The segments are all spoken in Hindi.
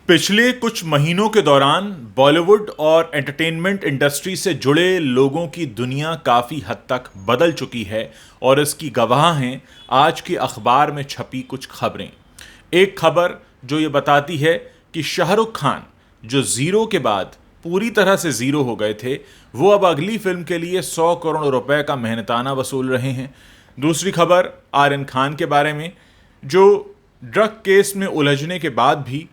पिछले कुछ महीनों के दौरान बॉलीवुड और एंटरटेनमेंट इंडस्ट्री से जुड़े लोगों की दुनिया काफ़ी हद तक बदल चुकी है और इसकी गवाह हैं आज के अखबार में छपी कुछ खबरें। एक खबर जो ये बताती है कि शाहरुख खान जो ज़ीरो के बाद पूरी तरह से ज़ीरो हो गए थे, वो अब अगली फिल्म के लिए 100 करोड़ रुपए का मेहनताना वसूल रहे हैं। दूसरी खबर आर्यन खान के बारे में, जो ड्रग केस में उलझने के बाद भी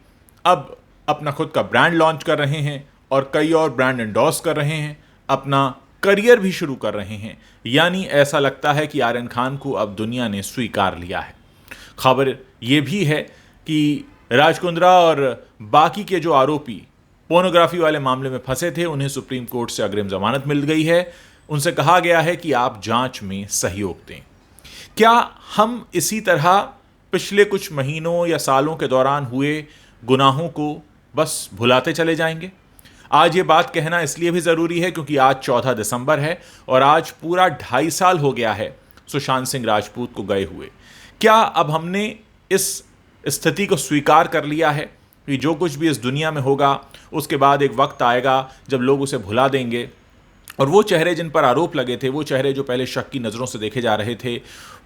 अब अपना खुद का ब्रांड लॉन्च कर रहे हैं और कई और ब्रांड एंडोर्स कर रहे हैं, अपना करियर भी शुरू कर रहे हैं। यानी ऐसा लगता है कि आर्यन खान को अब दुनिया ने स्वीकार लिया है। खबर ये भी है कि राज कुंद्रा और बाकी के जो आरोपी पोर्नोग्राफी वाले मामले में फंसे थे, उन्हें सुप्रीम कोर्ट से अग्रिम जमानत मिल गई है। उनसे कहा गया है कि आप जांच में सहयोग दें। क्या हम इसी तरह पिछले कुछ महीनों या सालों के दौरान हुए गुनाहों को बस भुलाते चले जाएंगे? आज ये बात कहना इसलिए भी ज़रूरी है क्योंकि आज 14 दिसंबर है और आज पूरा 2.5 साल हो गया है सुशांत सिंह राजपूत को गए हुए। क्या अब हमने इस स्थिति को स्वीकार कर लिया है कि जो कुछ भी इस दुनिया में होगा उसके बाद एक वक्त आएगा जब लोग उसे भुला देंगे और वो चेहरे जिन पर आरोप लगे थे, वो चेहरे जो पहले शक की नज़रों से देखे जा रहे थे,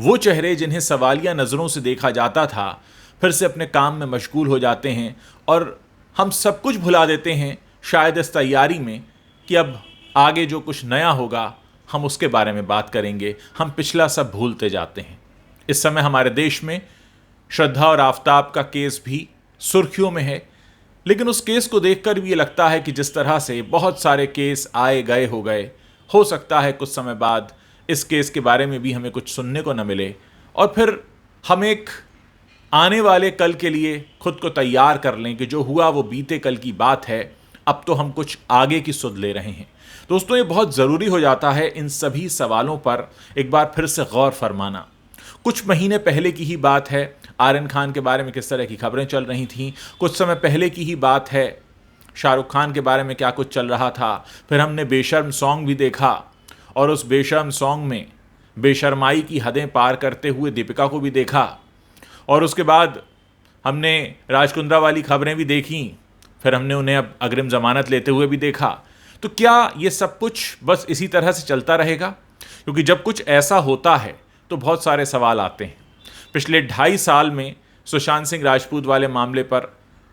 वो चेहरे जिन्हें सवालिया नज़रों से देखा जाता था, फिर से अपने काम में मशगूल हो जाते हैं और हम सब कुछ भुला देते हैं, शायद इस तैयारी में कि अब आगे जो कुछ नया होगा हम उसके बारे में बात करेंगे। हम पिछला सब भूलते जाते हैं। इस समय हमारे देश में श्रद्धा और आफताब का केस भी सुर्खियों में है, लेकिन उस केस को देखकर भी ये लगता है कि जिस तरह से बहुत सारे केस आए गए हो सकता है कुछ समय बाद इस केस के बारे में भी हमें कुछ सुनने को न मिले और फिर हम एक आने वाले कल के लिए खुद को तैयार कर लें कि जो हुआ वो बीते कल की बात है, अब तो हम कुछ आगे की सुध ले रहे हैं। दोस्तों, ये बहुत ज़रूरी हो जाता है इन सभी सवालों पर एक बार फिर से गौर फरमाना। कुछ महीने पहले की ही बात है, आर्यन खान के बारे में किस तरह की खबरें चल रही थीं। कुछ समय पहले की ही बात है, शाहरुख खान के बारे में क्या कुछ चल रहा था। फिर हमने बेशर्म सॉन्ग भी देखा और उस बेशर्म सॉन्ग में बेशर्माई की हदें पार करते हुए दीपिका को भी देखा और उसके बाद हमने राज कुंद्रा वाली खबरें भी देखी। फिर हमने उन्हें अब अग्रिम जमानत लेते हुए भी देखा। तो क्या ये सब कुछ बस इसी तरह से चलता रहेगा? क्योंकि जब कुछ ऐसा होता है तो बहुत सारे सवाल आते हैं। पिछले 2.5 साल में सुशांत सिंह राजपूत वाले मामले पर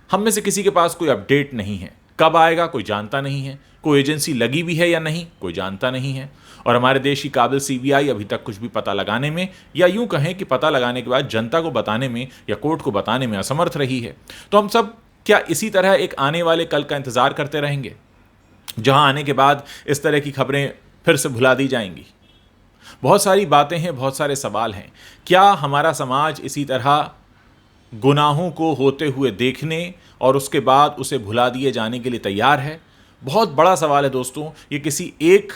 हम में से किसी के पास कोई अपडेट नहीं है। कब आएगा कोई जानता नहीं है। कोई एजेंसी लगी भी है या नहीं कोई जानता नहीं है। और हमारे देश की काबिल सीबीआई अभी तक कुछ भी पता लगाने में, या यूं कहें कि पता लगाने के बाद जनता को बताने में या कोर्ट को बताने में असमर्थ रही है। तो हम सब क्या इसी तरह एक आने वाले कल का इंतजार करते रहेंगे जहां आने के बाद इस तरह की खबरें फिर से भुला दी जाएंगी? बहुत सारी बातें हैं, बहुत सारे सवाल हैं। क्या हमारा समाज इसी तरह गुनाहों को होते हुए देखने और उसके बाद उसे भुला दिए जाने के लिए तैयार है? बहुत बड़ा सवाल है दोस्तों। ये किसी एक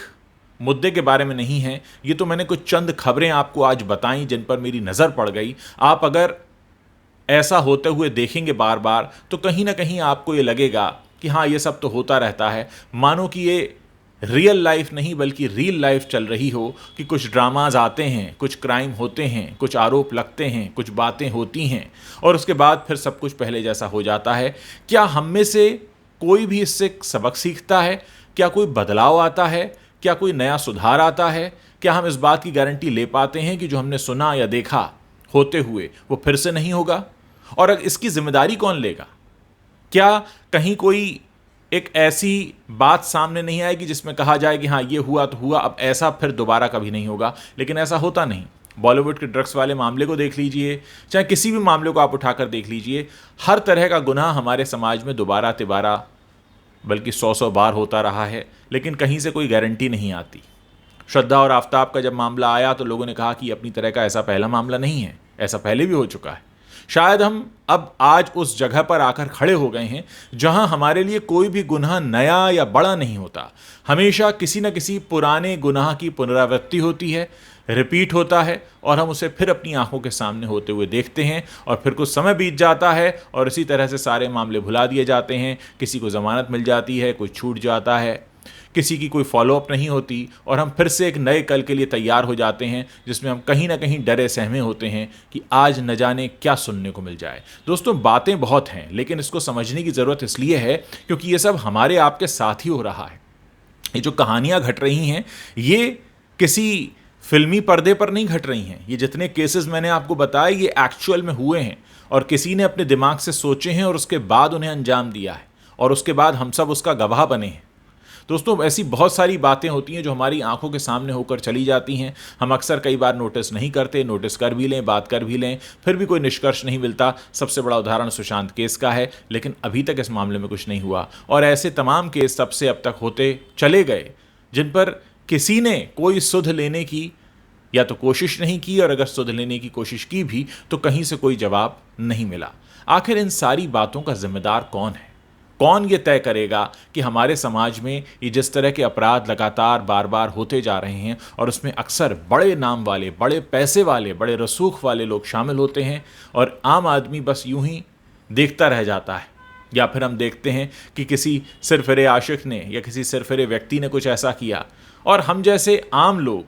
मुद्दे के बारे में नहीं है। ये तो मैंने कुछ चंद खबरें आपको आज बताई जिन पर मेरी नज़र पड़ गई। आप अगर ऐसा होते हुए देखेंगे बार बार तो कहीं ना कहीं आपको ये लगेगा कि हाँ, ये सब तो होता रहता है। मानो कि ये रियल लाइफ नहीं बल्कि रील लाइफ चल रही हो कि कुछ ड्रामाज आते हैं, कुछ क्राइम होते हैं, कुछ आरोप लगते हैं, कुछ बातें होती हैं और उसके बाद फिर सब कुछ पहले जैसा हो जाता है। क्या हम में से कोई भी इससे सबक सीखता है? क्या कोई बदलाव आता है? क्या कोई नया सुधार आता है? क्या हम इस बात की गारंटी ले पाते हैं कि जो हमने सुना या देखा होते हुए वो फिर से नहीं होगा? और इसकी जिम्मेदारी कौन लेगा? क्या कहीं कोई एक ऐसी बात सामने नहीं आएगी जिसमें कहा जाए कि हाँ, ये हुआ तो हुआ, अब ऐसा फिर दोबारा कभी नहीं होगा? लेकिन ऐसा होता नहीं। बॉलीवुड के ड्रग्स वाले मामले को देख लीजिए, चाहे किसी भी मामले को आप उठाकर देख लीजिए, हर तरह का गुनाह हमारे समाज में दोबारा तिबारा बल्कि 100 बार होता रहा है, लेकिन कहीं से कोई गारंटी नहीं आती। श्रद्धा और आफताब का जब मामला आया तो लोगों ने कहा कि अपनी तरह का ऐसा पहला मामला नहीं है, ऐसा पहले भी हो चुका है। शायद हम अब आज उस जगह पर आकर खड़े हो गए हैं जहां हमारे लिए कोई भी गुनाह नया या बड़ा नहीं होता। हमेशा किसी न किसी पुराने गुनाह की पुनरावृत्ति होती है, रिपीट होता है और हम उसे फिर अपनी आंखों के सामने होते हुए देखते हैं और फिर कुछ समय बीत जाता है और इसी तरह से सारे मामले भुला दिए जाते हैं। किसी को ज़मानत मिल जाती है, कोई छूट जाता है। किसी की कोई फॉलोअप नहीं होती और हम फिर से एक नए कल के लिए तैयार हो जाते हैं जिसमें हम कहीं ना कहीं डरे सहमे होते हैं कि आज न जाने क्या सुनने को मिल जाए। दोस्तों, बातें बहुत हैं, लेकिन इसको समझने की ज़रूरत इसलिए है क्योंकि ये सब हमारे आपके साथ ही हो रहा है। ये जो कहानियाँ घट रही हैं, ये किसी फिल्मी पर्दे पर नहीं घट रही हैं। ये जितने केसेस मैंने आपको बताए, ये एक्चुअल में हुए हैं और किसी ने अपने दिमाग से सोचे हैं और उसके बाद उन्हें अंजाम दिया है और उसके बाद हम सब उसका गवाह बने हैं। दोस्तों, ऐसी बहुत सारी बातें होती हैं जो हमारी आंखों के सामने होकर चली जाती हैं। हम अक्सर कई बार नोटिस नहीं करते, नोटिस कर भी लें, बात कर भी लें, फिर भी कोई निष्कर्ष नहीं मिलता। सबसे बड़ा उदाहरण सुशांत केस का है, लेकिन अभी तक इस मामले में कुछ नहीं हुआ और ऐसे तमाम केस तब से अब तक होते चले गए जिन पर किसी ने कोई सुध लेने की या तो कोशिश नहीं की, और अगर सुध लेने की कोशिश की भी तो कहीं से कोई जवाब नहीं मिला। आखिर इन सारी बातों का जिम्मेदार कौन है? कौन ये तय करेगा कि हमारे समाज में ये जिस तरह के अपराध लगातार बार बार होते जा रहे हैं और उसमें अक्सर बड़े नाम वाले, बड़े पैसे वाले, बड़े रसूख वाले लोग शामिल होते हैं और आम आदमी बस यूं ही देखता रह जाता है? या फिर हम देखते हैं कि किसी सिरफिरे आशिक ने या किसी सिरफिरे व्यक्ति ने कुछ ऐसा किया और हम जैसे आम लोग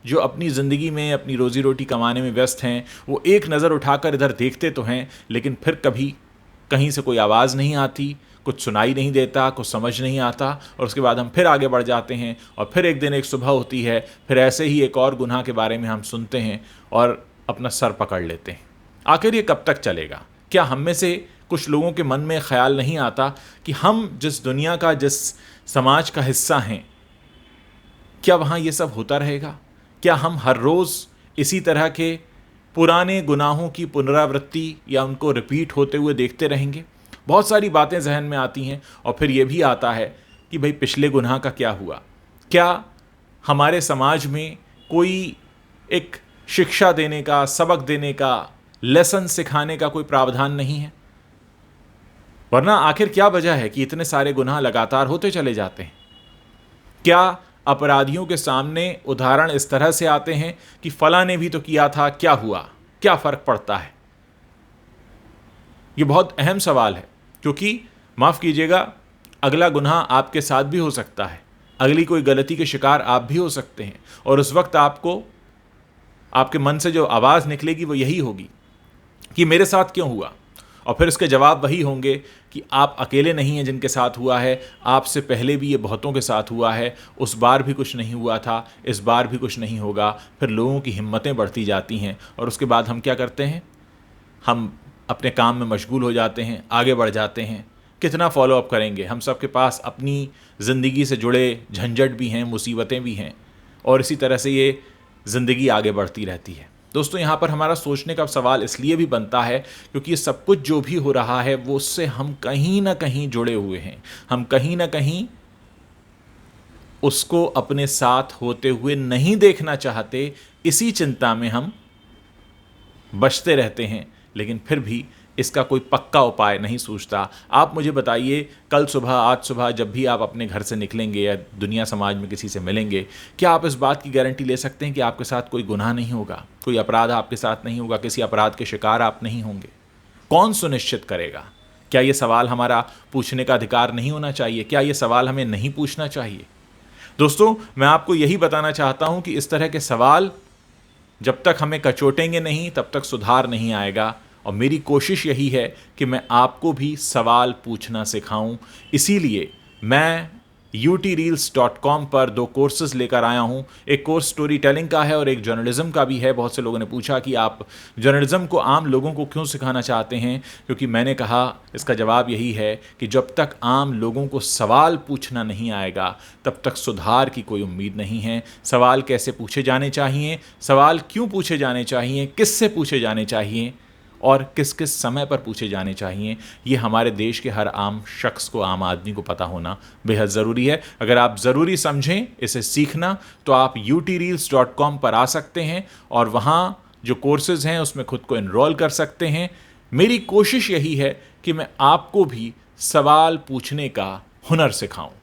जो अपनी ज़िंदगी में अपनी रोज़ी रोटी कमाने में व्यस्त हैं, वो एक नज़र उठाकर इधर देखते तो हैं, लेकिन फिर कभी कहीं से कोई आवाज़ नहीं आती, कुछ सुनाई नहीं देता, कुछ समझ नहीं आता और उसके बाद हम फिर आगे बढ़ जाते हैं और फिर एक दिन एक सुबह होती है, फिर ऐसे ही एक और गुनाह के बारे में हम सुनते हैं और अपना सर पकड़ लेते हैं। आखिर ये कब तक चलेगा? क्या हम में से कुछ लोगों के मन में ख्याल नहीं आता कि हम जिस दुनिया का, जिस समाज का हिस्सा हैं, क्या वहाँ ये सब होता रहेगा? क्या हम हर रोज़ इसी तरह के पुराने गुनाहों की पुनरावृत्ति या उनको रिपीट होते हुए देखते रहेंगे? बहुत सारी बातें जहन में आती हैं और फिर ये भी आता है कि भाई पिछले गुनाह का क्या हुआ? क्या हमारे समाज में कोई एक शिक्षा देने का, सबक देने का, लेसन सिखाने का कोई प्रावधान नहीं है? वरना आखिर क्या वजह है कि इतने सारे गुनाह लगातार होते चले जाते हैं? क्या अपराधियों के सामने उदाहरण इस तरह से आते हैं कि फला ने भी तो किया था, क्या हुआ, क्या फर्क पड़ता है? ये बहुत अहम सवाल है क्योंकि माफ़ कीजिएगा, अगला गुनाह आपके साथ भी हो सकता है, अगली कोई गलती के शिकार आप भी हो सकते हैं और उस वक्त आपको, आपके मन से जो आवाज़ निकलेगी वो यही होगी कि मेरे साथ क्यों हुआ? और फिर इसके जवाब वही होंगे कि आप अकेले नहीं हैं जिनके साथ हुआ है, आपसे पहले भी ये बहुतों के साथ हुआ है, उस बार भी कुछ नहीं हुआ था, इस बार भी कुछ नहीं होगा। फिर लोगों की हिम्मतें बढ़ती जाती हैं और उसके बाद हम क्या करते हैं? हम अपने काम में मशगूल हो जाते हैं, आगे बढ़ जाते हैं। कितना फॉलोअप करेंगे? हम सब के पास अपनी ज़िंदगी से जुड़े झंझट भी हैं, मुसीबतें भी हैं और इसी तरह से ये ज़िंदगी आगे बढ़ती रहती है। दोस्तों, यहाँ पर हमारा सोचने का सवाल इसलिए भी बनता है क्योंकि ये सब कुछ जो भी हो रहा है वो उससे हम कहीं ना कहीं जुड़े हुए हैं। हम कहीं ना कहीं उसको अपने साथ होते हुए नहीं देखना चाहते, इसी चिंता में हम बचते रहते हैं, लेकिन फिर भी इसका कोई पक्का उपाय नहीं सूझता। आप मुझे बताइए, कल सुबह, आज सुबह जब भी आप अपने घर से निकलेंगे या दुनिया समाज में किसी से मिलेंगे, क्या आप इस बात की गारंटी ले सकते हैं कि आपके साथ कोई गुनाह नहीं होगा, कोई अपराध आपके साथ नहीं होगा, किसी अपराध के शिकार आप नहीं होंगे? कौन सुनिश्चित करेगा? क्या ये सवाल हमारा पूछने का अधिकार नहीं होना चाहिए? क्या ये सवाल हमें नहीं पूछना चाहिए? दोस्तों, मैं आपको यही बताना चाहता हूं कि इस तरह के सवाल जब तक हमें कचोटेंगे नहीं, तब तक सुधार नहीं आएगा। और मेरी कोशिश यही है कि मैं आपको भी सवाल पूछना सिखाऊं। इसीलिए मैं utreels.com पर 2 कोर्सेज़ लेकर आया हूं। एक कोर्स स्टोरी टेलिंग का है और एक जर्नलिज्म का भी है। बहुत से लोगों ने पूछा कि आप जर्नलिज्म को आम लोगों को क्यों सिखाना चाहते हैं, क्योंकि मैंने कहा, इसका जवाब यही है कि जब तक आम लोगों को सवाल पूछना नहीं आएगा तब तक सुधार की कोई उम्मीद नहीं है। सवाल कैसे पूछे जाने चाहिए, सवाल क्यों पूछे जाने चाहिए, किससे पूछे जाने चाहिए और किस किस समय पर पूछे जाने चाहिए, ये हमारे देश के हर आम शख्स को, आम आदमी को पता होना बेहद ज़रूरी है। अगर आप ज़रूरी समझें इसे सीखना तो आप utreels.com पर आ सकते हैं और वहाँ जो कोर्सेज़ हैं उसमें खुद को इनरोल कर सकते हैं। मेरी कोशिश यही है कि मैं आपको भी सवाल पूछने का हुनर सिखाऊं।